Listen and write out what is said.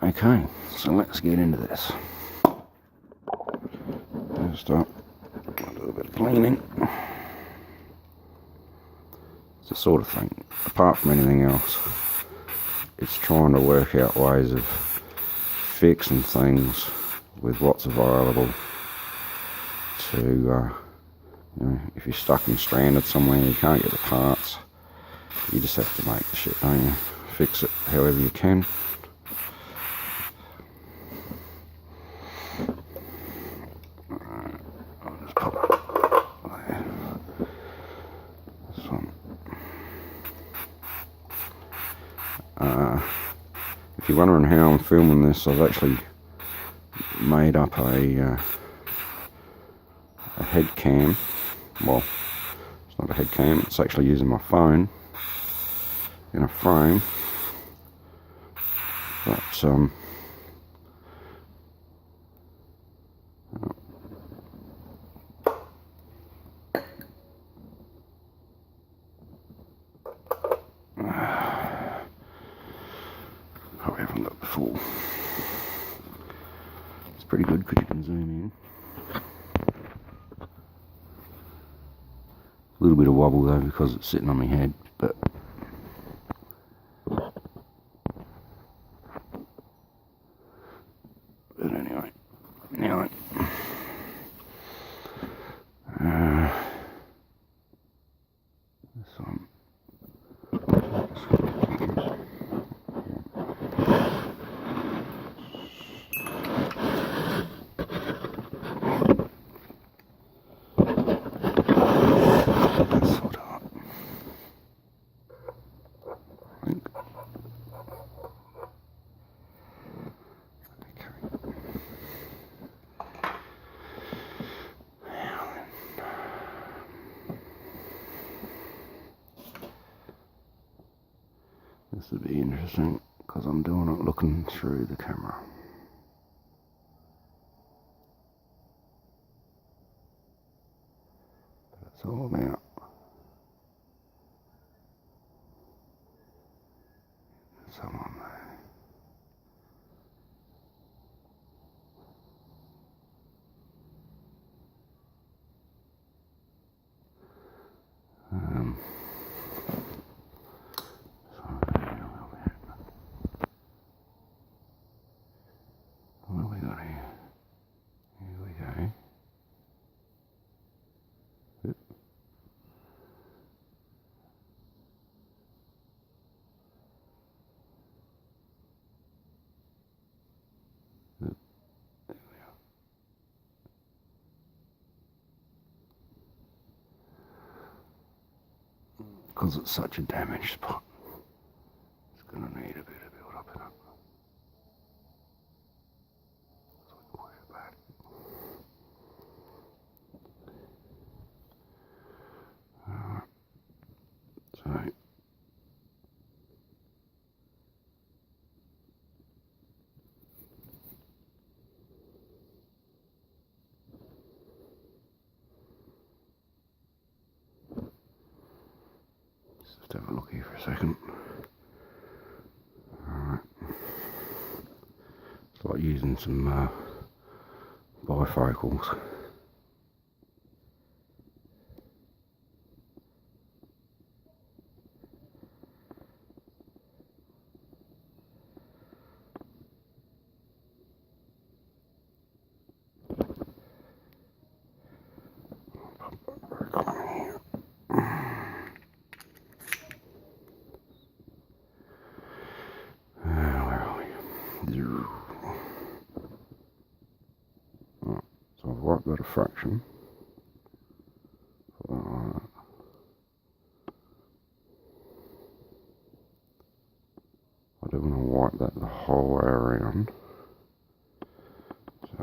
Okay, so let's get into this. First up, I'll do a bit of cleaning. It's the sort of thing, apart from anything else, it's trying to work out ways of fixing things with what's available to, you know, if you're stuck and stranded somewhere, you can't get the parts, you just have to make the shit, don't you? Fix it however you can. I'll just pop it there. This one. If you're wondering how I'm filming this, I've actually made up a head cam. Well, it's not a head cam, it's actually using my phone in a frame. But probably haven't got before. It's pretty good because you can zoom in. A little bit of wobble though because it's sitting on my head, but anyway, this one. This would be interesting because I'm doing it looking through the camera. But it's all about someone there. What have we got here? Here we go. Oop. Oop. There we are. Because it's such a damaged spot, it's going to need a bit of build up in it. So just have a look here for a second. Alright. It's like using some bifocals. So I've wiped that a fraction. I do want to wipe that the whole way around.